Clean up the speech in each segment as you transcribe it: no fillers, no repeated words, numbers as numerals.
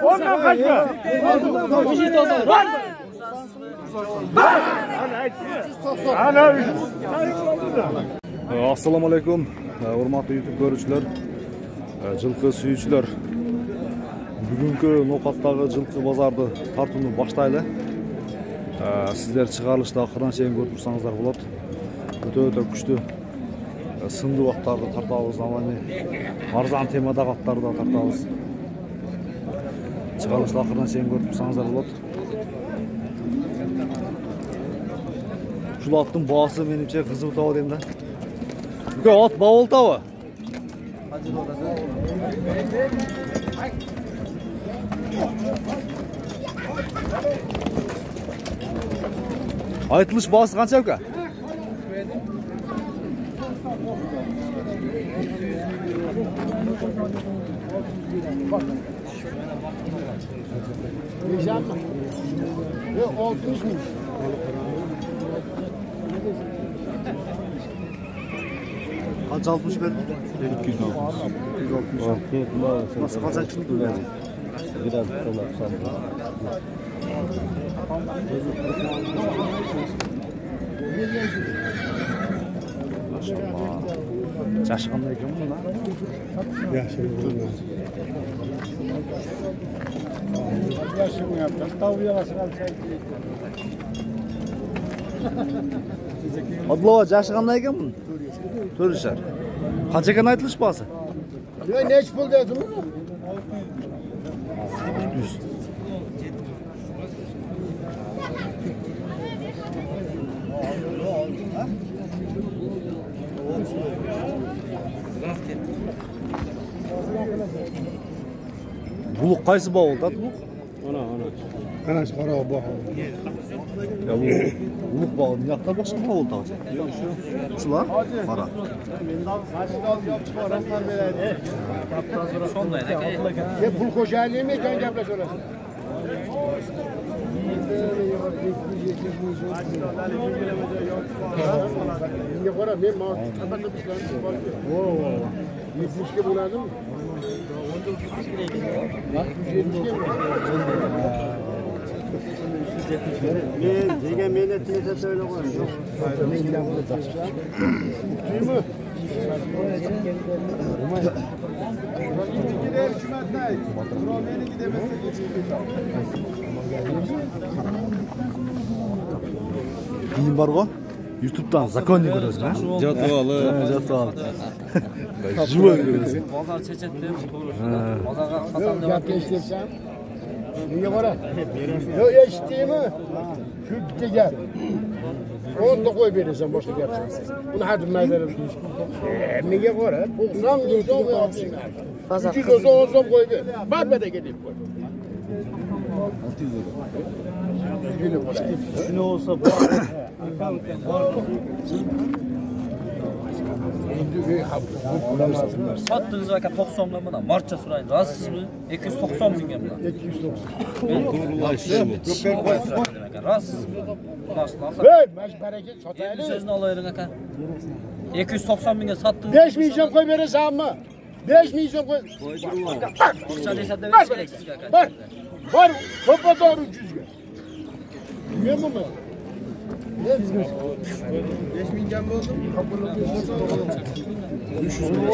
Ondan kaçma. Assalomu alaykum, hurmatli YouTube ko'ruvchilar, jilqi suyuvchilar. Bugungi No'qatdagi jilqi bozorni tartibni boshlaylik. Sizlar chiqarilishda oxiridan cheyin ko'rib tursangizlar bo'ladi. O'ta kuchli sindi vaqtlarda tartamiz, zamoniy arzon temadagi vaqtlarda tartamiz. Chiqarilishda oxiridan cheyin ko'rib tursangizlar bo'ladi. Şu atın bağısı menimce kızıl tava deyim de. Bu at bavul tava. Aytılış bağısı kança yok ha? Yok 60'mış. Kaç 60 verdin? 260. 260. Nasıl kaç açılık mı verdin? Biraz dolar sandım. Maşallah. Çaşıqanday ekan bu lan. Yaxshi. Yaxshi yaptı. Tavuğu yalasın Adlova çaşıqanday ekan bu. Görüşler. Kaç ekan aytılış bağısı? Ya neç pul dedim mi? 100. Buluk qaysı bağ oldu? Ana. Ana çıkara o bağ. Ya bu buluk bağı yakta başka bağ oldu ağacı. Şu lan? Para. Ya pul koşarlığı mı kan yapla şurası? Ne kadar ne mal kapatmışlar. Oo. 70'ke buladım. Ben menetini söyle koyuyorum. Ne ilan olacak? Değil mi? Gider hükümetler. Romanya'ya gidemezse Kim var o? YouTube'dan zakonnik görüyorsun ha? Jatvalı. Jatvalı. Живой görüyorsun. Pazar çeçetleri doğrusu. Pazarga satan Yap geçtirsem. Niye var? Yok eşittiğimi. Küpte gel. Onu da koy verirsen boşta gerçekten. Bunu hadi meyverim. Niye var? 90 yüzde koy. 300 olsa 10 koy ver. Bak ben de geleyim koy. 600 lira. Şunu olsa bu. Sattığınız vakit 90'la mı da marça surayın rahatsız mı? 290 bin gem lan. 290. Rahatsız mı? Nasıl? Hey, baş bereket satayım. Elli sözünü alayırın aka. 290 bin'e sattığınız. 5 milyon koy verirsen mi? 5 milyon koy. Akça desem de vereceksiniz aka. Var. Topa doğru 300 gel. Biliyor musun? Ne bizim? 5 milyon mu oldu? 300 milyon.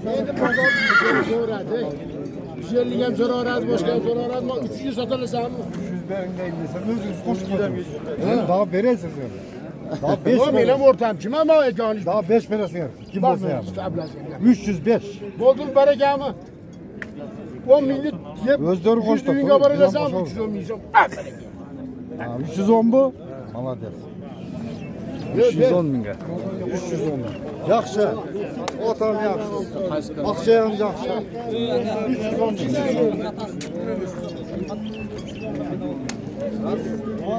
Neydi pazar? Sonra 150 gem sonra aradı, boş gem sonra aradı. 300 satarsan mı? 300 ben neyse özünüz koş gidemiyorsunuz. Daha veresiz yani. Daha 5 Tamam benim ortam kime ama ekranı? Daha 5 veresiz yani. Kim olsa yani. 305. Buldum berekemi. 10 milyon yep. Özleri koştu. 100 bin kabarı desem 310 milyon. 310 bu. Maladiyas. 310 bin gel. 310 bin. Yaxşı. Otam yaxşı. Akçayam yaxşı. 310 bin.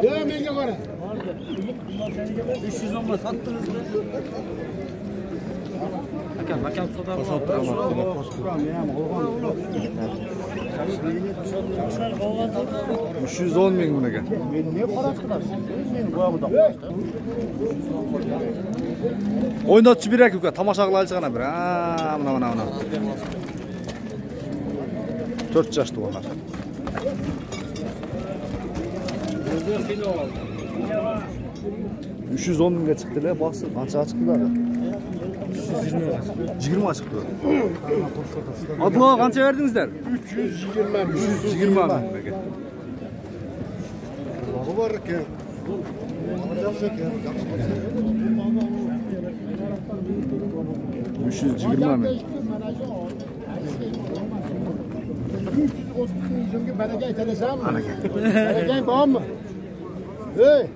Devam edin bana. 310'la sattınız mı? Hakam so'da. 310 ming bunaga. O'ynatchi berak uka, tomosha qilaylik qana bir. Mana. 4 yoshda onlar. 310 mingga chiqdilar, boqsi qancha chiqdilar? 20 chiqdi. Adlo qancha berdingizlar? 320 ming. Bu var ki. Yaxshi ekan. 320 ming. 330 milyon baraka aytalasanmi? Baraka bormi? Hey!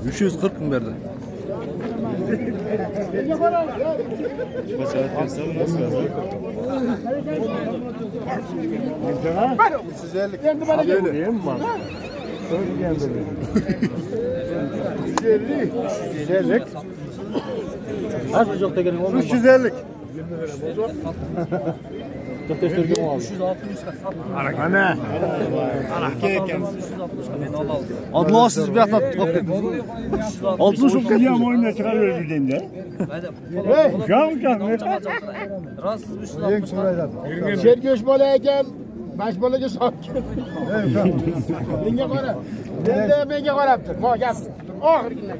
Üç 140 mı verdi? Endi bana gel. 350. Az yok da gelin. 350. 360 Ana. Adlo siz bir hafta tutup dediniz. 60 Bu kıyam oyuna çıkar öldürdüm de. Hey! Rahatsız 360. Sergoş bola ekan, baş bolaga sotgan. Menga qara. Endi menga qarabdir. Mo gap. Oxirgidan.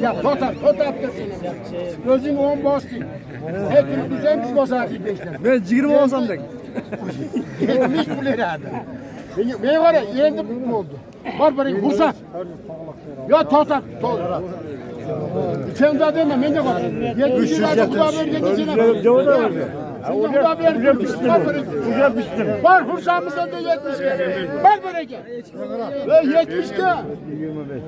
Ya, to'tapdir seni. O'zing 10 bosding. Hekim bizam biz bosardik 5dan. Ben 20 olsam dek. 70 pul beradi. Men qara, endi bo'ldi. Bor xursand. Yo to'tap. Sen de deme, menga qara. 70 lira xudo bergan kechada. Xudo bergan. Bor xursandmisan de 70 ga. Bor baraka. Ve 70 ga. 25.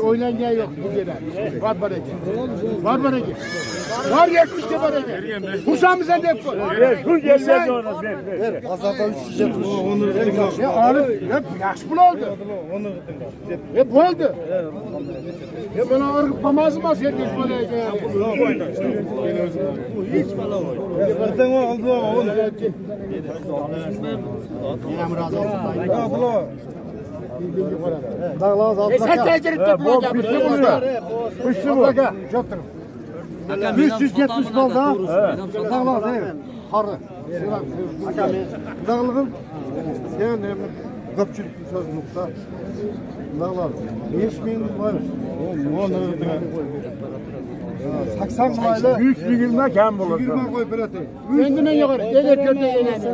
Oylangan yo'q bu yerda. Bor baraka. Bor baraka. Bor 70 ga baraka. Xursandmisan deb qo'y. Ver. Pazarda 370. Onu Arif, hep yaxshi pul oldi. Hep bo'ldi. Bana arıp pamazmaz herkes bana ekan. Hiç bana var. Birden oldu onu. Yine razı olsun. Ha bulo. Dağlar altına. Sen tecrüt de buna gelmiş. Ne burada? Kuşlu bu. Çöktür. 370 bol da. Dağlar değil. Harı. Dağlığın. Sen köpçülük söz nokta. Dağlar. 5000 var. Onu 80 lirayla 320 kam bulur. 20 koy birati. Endi menga qara. Eler körde eğlendi.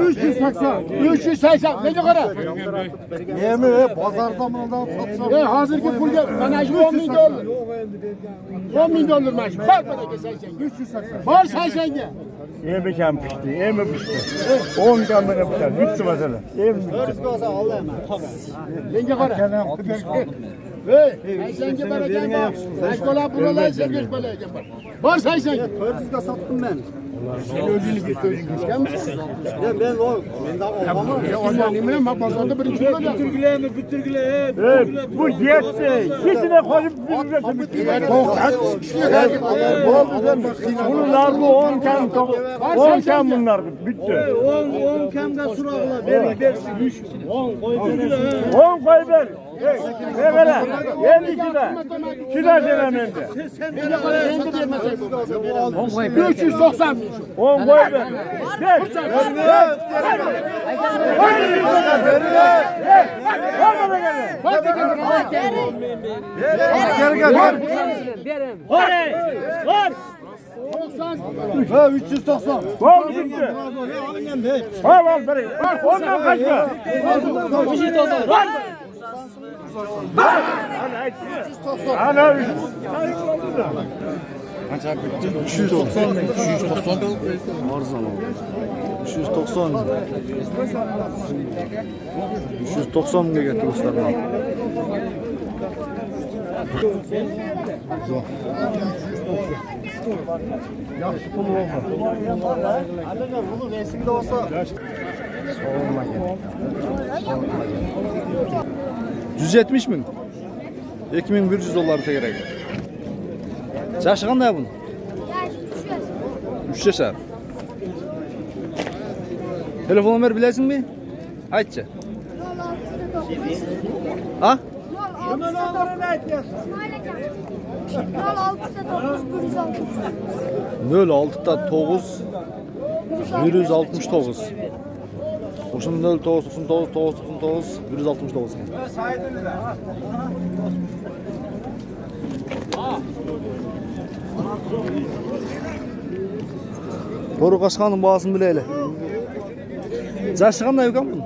380. 380. Menga qara. Yemi pazarda mı satsam? Hazırki pulga mana şu 10 ming dollar. 10 ming dollar maaş. Bak bana 80. 380. Var 80 ga. Yemi kam pişti. Yemi pişti. 10 kam bana pişer. Bitti mesela. Yemi bitti. Menga qara. Hey, sen ki bana gel bak. Sen kola buralar sen geç bana gel bak. Var sen. 400'de sattım ben. Sen ödülü bir söyleyeyim. Geçken misin? Ben o. Ben daha olmam. Ya ondan eminim ben pazarda bir iki olacak. Bu yetti. Gitine koyup birbirine. Bunlar bu 10 kam. 10 kam bunlar. Bitti. 10 kam da surağla. Versin. 10 koy ver. 10 koy ver. Ne ver? 52 de. 2 de sevemem de. Beni bana endi vermezsin. 390. 10 koy ver. Ver. Ha 390. Var bitti. Var bari. Ondan kaçma. 390. Var. Ana 390 mı? 390. Arzan oldu. 390 mı? 390 mı getirmişler bana? Yaxşı pul olsa. Adacan bunu resimde olsa. Soğurma gerek. 170 bin. 2100 dolar gerek. Yaşı qanday bunun? 3 yaşar. Telefon numarı bilesin mi? Aytçı. Ha? 06'da 9 169. Oşun 0999 999 169 ekan. Toru qaşqanın bağısını bileyle. Yaşı qanday ekan bunun?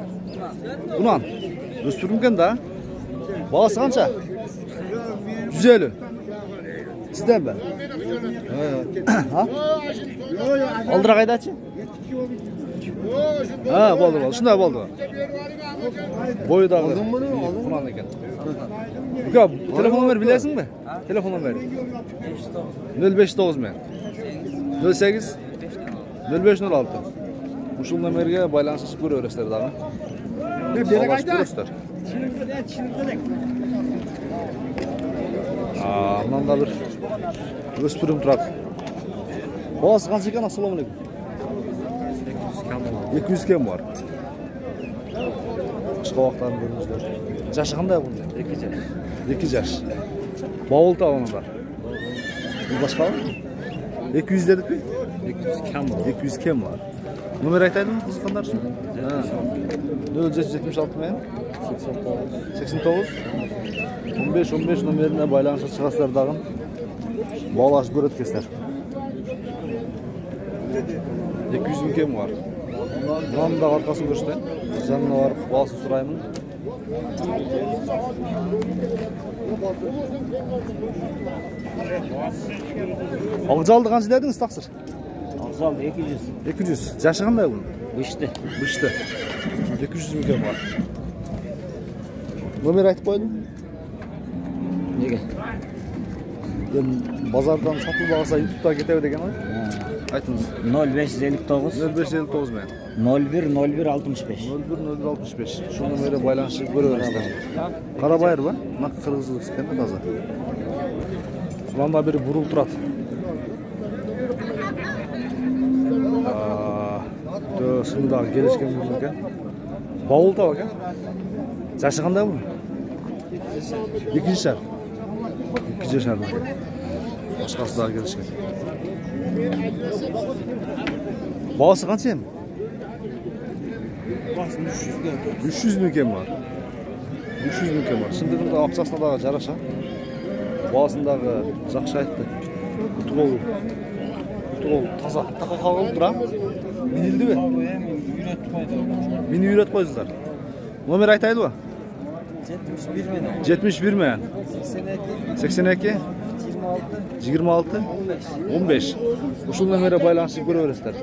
Bunan. Öspürümken da. Bağısı qancha? 150. Sizden mi? Ha? Aldıra qaydachi? Ha, bo'ldi. Shunday bo'ldi. Bo'yidagi. Qulan ekan. Uka, telefon nomeri bilasizmi? Telefon nomeri. 059 men. 08 0506. Ushul nomerga baylanishib ko'raverasizlar dag'i. Berib aytasiz. Manda bir o'spirim turadi. Boz qancha ekan? Assalomu alaykum. 200 kam bor. Boshqa vaqtlarni ko'ringizlar. Yashi qanday bunda? 2 yash. 2 yash. Bovul tavonlar. Bu boshqa? 200 dedikmi? 200 kam bor. 200 kam bor. Nomer aytadimi qiziqqanlar uchun? Ha. 0776 men 89 15 nomerine baylanışa çıkaslar dağın. Bağlaşıp göretkesler. 200 bin kem var. Buranın da arkasını görüşte. Canına var, bağısı sırayımın. Ağzaldı kancı dediniz taksır? Ağzaldı 200. 200. Yaşı qanday bunun? Bıştı. 200 bin kem var. Nomer aytib qo'ydim. Nega? Bozordan sotib olsa YouTube'da ketaver degan oi. Aytыңыз. 0559 0559 men. 01 65. Şu nomere baylanışıp ko'raverasizlar. Qarabayır ba? Naq qirg'izlik ekanda toza. Shundan beri burul turadi. Shunda kelishgan ekan. Bovul tav ekan. Yashi qanday bu? 2 yashar. 2 yashar. Boshqasi da kelishgan. Bağısı qancha endi? Bağısı 300 bin kem var. 300 bin kem var. Shunday aqchasida da jarasha. Bağısındağı yaxshi aytdi. Utqol toza. Taqa qolib tura. Minildimi? Meni uyrat qo'ysizlar. Nomer aytaydi-ku? 71 men. 71 men. 82 26 15. Ushul nomere baylanışıp ko'raverasizlar.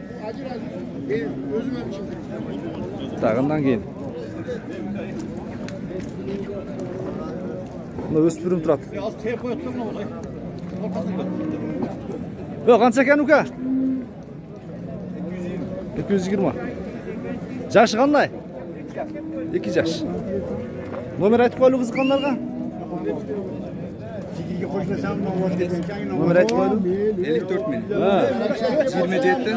Tag'indan keyin. Bunda o'spirim turadi. Yo'q, qancha ekan uka? 220. Yashi qanday? 2 yash. Nomer aytib qo'ying qiziqqanlarga. Nomer aytib qo'ydim. 54 bin. Ha. 27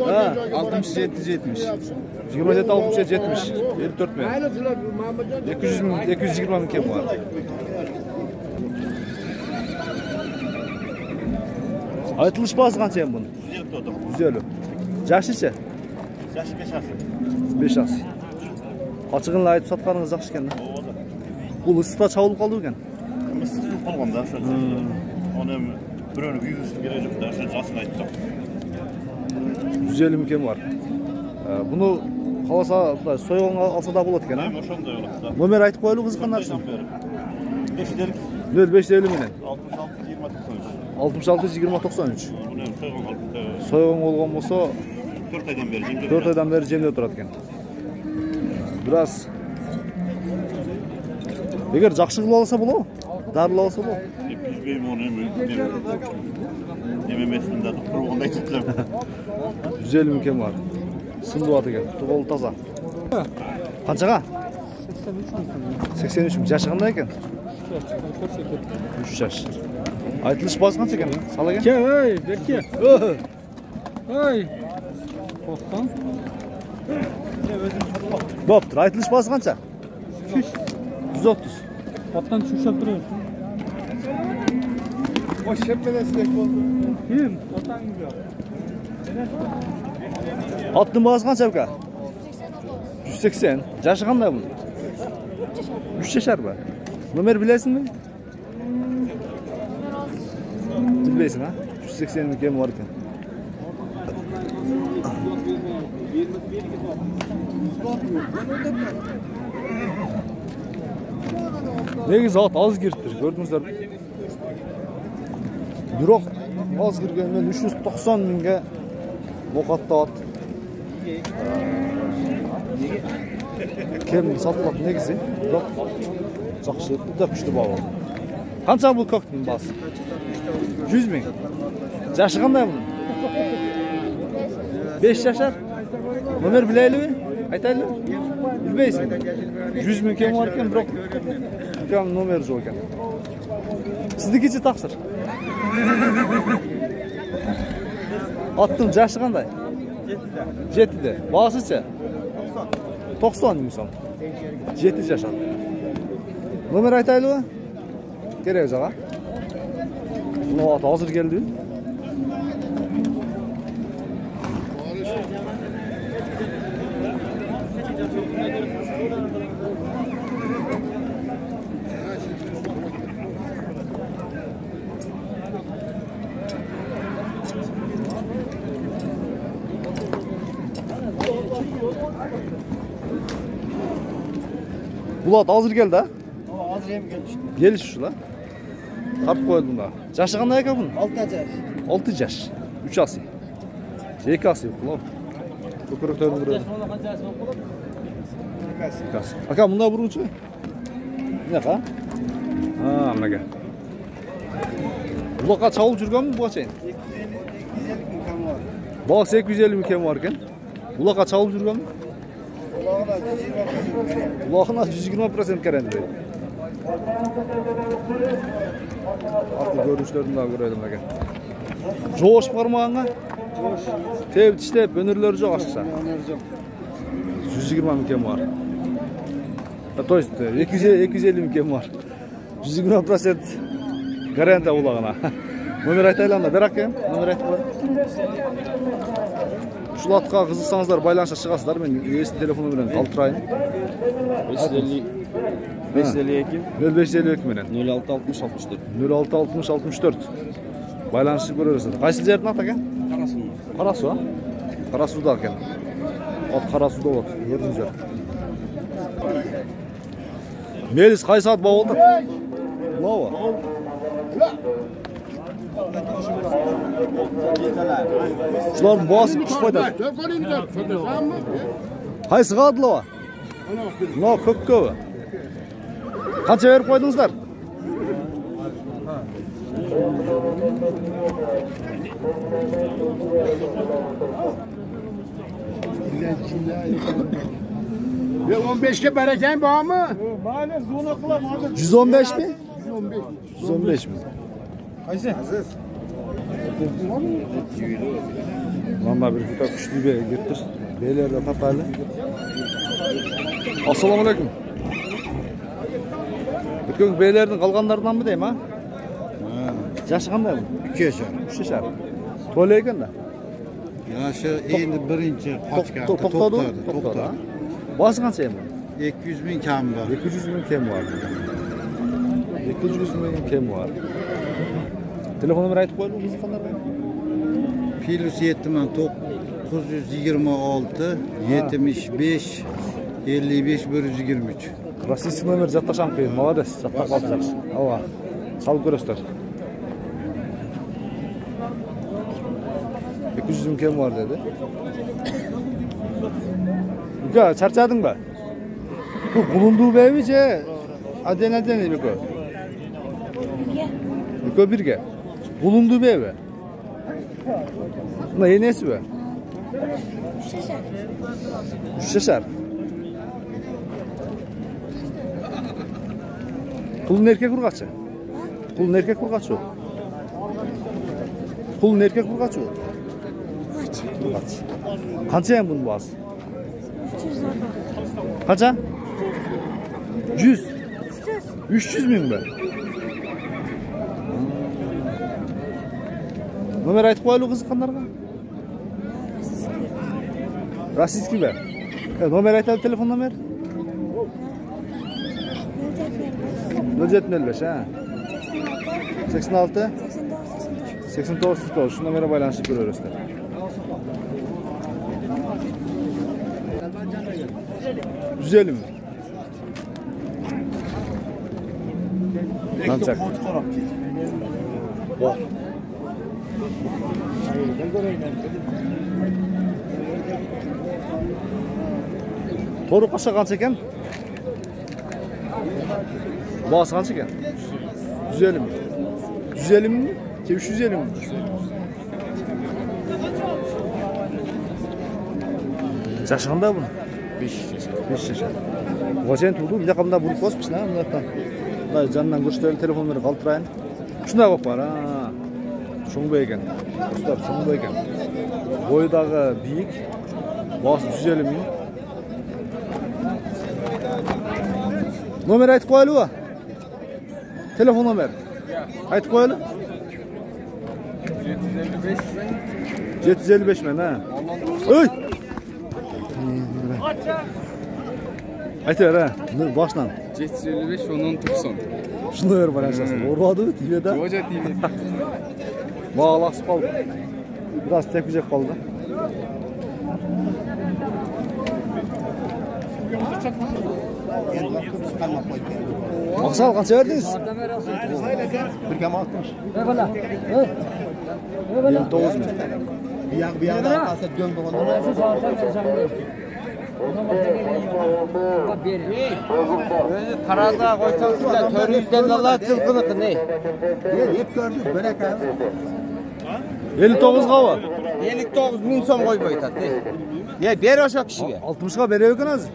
Ha. 67 70. 27 67 70. 54 bin. 200 bin 220 bin kem var. Aytılış bazı qancha ham buni? 150. Yaşıcha? Yaşı 5 asıl. 5 as. Açıqını aytib satqanınız yaxshi ekan. Bu ısıda çavulup qaldı ekan. Mısır su qalğanda şu. Onu birini yüzüstü gelecek de şu jasını aytdım. 150 bin kem var. Bunu qalasa soyuğun alsa da болады ekan. Hem oşonda yo'q. Nomer aytib qo'yaylik qiziqqanlar uchun. 550 0550 menen 66 20 93. 66 20 93. Bunu soyğun alıp Soyuğun olgan bolsa 4 aydan beri jemde. 4 aydan beri jemde turadi ekan. Biraz eğer жақсы qilib olsa bo'ladi. Darılab olsa bo'ladi. Benim onu MMS'inde doktor oldu ayttılar. 150 ming kem var. Sındı atı ekan. Tuğul taza. Qanchaga? 83 ming. Yaşı qanday ekan? 3 yaş. Aytilish boz qancha ekan? Sal ekan. Gel hey, berke. Hey. Qo'rqsan? Bo'ptir. Aytilish boz qancha? 130. Otdan tushib turibsan. Kim? Otangiz yo'q. Otning bozi qancha aka? 180. Yashi qanday buni? 3 yashar mı? Nomer bilasizmi? Bilmaysan ha? 180 ming kem var ekan. Negiz ot az giribdir, ko'rdingizlar. Biroq az kirganmen 390 mingga Noqatda ot. Kem satılab negizi? Biroq yaxshi, juda kuchli bog'. Qancha bu ko'kning basi? 100 ming. Yashi qanday buni? 5 yashar. Nomer bilaylikmi? Aytaylik. Bilmaysiz. 100 ming kem var ekan, biroq ukam nomer yo'q ekan. Siznikichi taqsir. Otning yashi qanday? 7'de. Basicha? 90 ming so'm. 7 yashar. Nomer aytaylikmi? Kerak yo'q ha? Buni ot hozir keldi. Bulat hazır geldi ha? Hazır hem geldi. Geliş şu la. Tartib qo'yildi bunda. Yashi qanday ekan buni? 6 yaş. 6 yaş. 3 asi. 2 asi yo'q. Ko'krakdan uradi. Kas. Aka bunda buruvchi. Bunaqa? Ha, bunaqa. Buloqqa chavib yurganmi bu qachayin? 250 ming kam var. Bog' 850 ming kem bor ekan. Buloqqa chavib yurganmi? Uloqqa 120% garanti. Artık görünüşlerini daha görelim aka. Joş parmağına. Joş. Tep tişlep önürleri çok aşağı. 120 ming kem var. To есть 250 ming kem var. 120% garanti ulağına. Nomer aytaylan da berak kem. Nomer aytib qo'y. Şulatqa qiziqsangizlar baylanışa chiqasizlar. Men eski telefon bilan qoldirayın. 550 552 0552 bilan 06 60 64 06 60 64. Baylanışni ko'rasizlar. Qaysi yerdan ot aka? Qarasuv. Qarasuv ha? Qarasuvda ekan. Ot Qarasuvda ot. Ko'rdingizlar. Melis qaysi ot bo'ldi? Nova. Shular bosib tushib qo'ydi. Qaysi qadlova? No, ko'kko'va. Qancha berib qo'ydingizlar? Ve 15'ke bereken var mı? Mana zona qilam hozir. 115 mi? 115 mi? Qaysi? Mana bir juda kuchli be getir. Beylarda tapali. Assalomu alaykum. Bugün beylerden qalganlardan mı deyim ha? Yaşı qanday bu? 2 yaşar. 3 yashar. To'la ekan da. Yaşı endi birinchi qochgan. To'xtadi. Bosi qancha endi? 200 ming kam var. 200 ming kem var. 200 ming kem var. Telefon nomeri aytib qo'ying, qiziqqanlarga. +7 926 75 55 123. Rossiyskiy nomer jattasham qiyin. Молодец, jatta qolibsiz. Ava. Salib ko'rasizlar. 200 ming kem var dedi. Uka, charchadingmi? Bu bulunduğu beymice. Aden bu. Ekö birge. Bulundu be. Buna yenesi be? 3 yaşar. Kulun erkek urgaçı. Kulun erkek urgaçı. Kulun erkek urgaçı. Urgaçı. Kança yen bunun boğazı? Kaça? 100. 300 mün be? Nomer aytıp koyalım kızıkanlarga. Rasiski be. Nomer aytalım, telefon nomer. 0755 ha. 86 89 şu numara bağlanışıp görüyoruz. Güzel mi? Kancak. Toru kaça kança eken? Bağız kança eken? 150 mi? 150 mi? 350 mi? Yaşanda bunu? 5 yaşar. Vajen tuldu, bir de kamda bulup basmış ne? Bundan canından görüştüren telefonları kaldırayın. Şuna bak var ha. Şunu beyken. Dostlar şunu beyken. Boydağı büyük. Bağız 150 mi? Nomer aytıp koyalım mı? Telefon nomer. Aytıp koyalım. 755 men ha. Oy! Aytı ver ha. Baştan. 755 10 90. Şunu ver bana aşağısın. Orvadı TV'de. Hoca TV. Bağlaqsız kaldı. Biraz tepkicek kaldı. Aksal kaça verdiniz? 59 mu? Bir yana arkası dön bu Karada koysanız da törüyüzden Allah çılgınlık ne? Hep gördük börek abi. 59 qava. 59 bin so'm qo'yib aytadi. Ya ber o'sha kishiga. 60'ga berib ekansiz.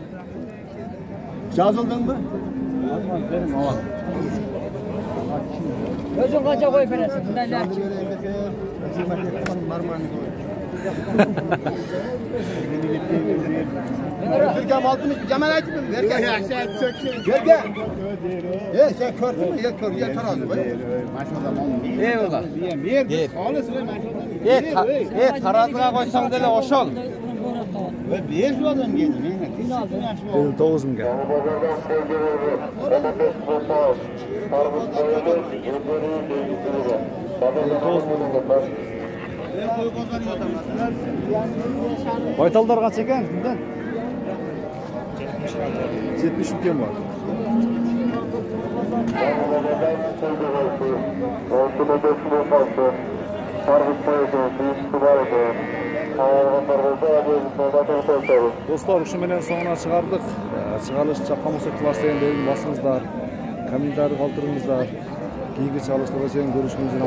Yazıldın mı? Özün qancha qo'yib berasiz? Bunday narxchi. Türkan altını Cemal aytdı mı? Ver gel. Gel gel. Sen körsün mü? Gel kör. Gel taradı. Eyvallah. Tarazıga qo'ysang dele oshol. Ve 5 adam geldi. 59 mu gel? Baytallar kaç eken? 70 ülkem var. Dostlar, şu menen sonuna çıkardık. Çıkarış çakamasa klasayın deyin basınızlar. Komentarı kaldırыңыздар. Keyingi çalıştıracağım görüşmek üzere.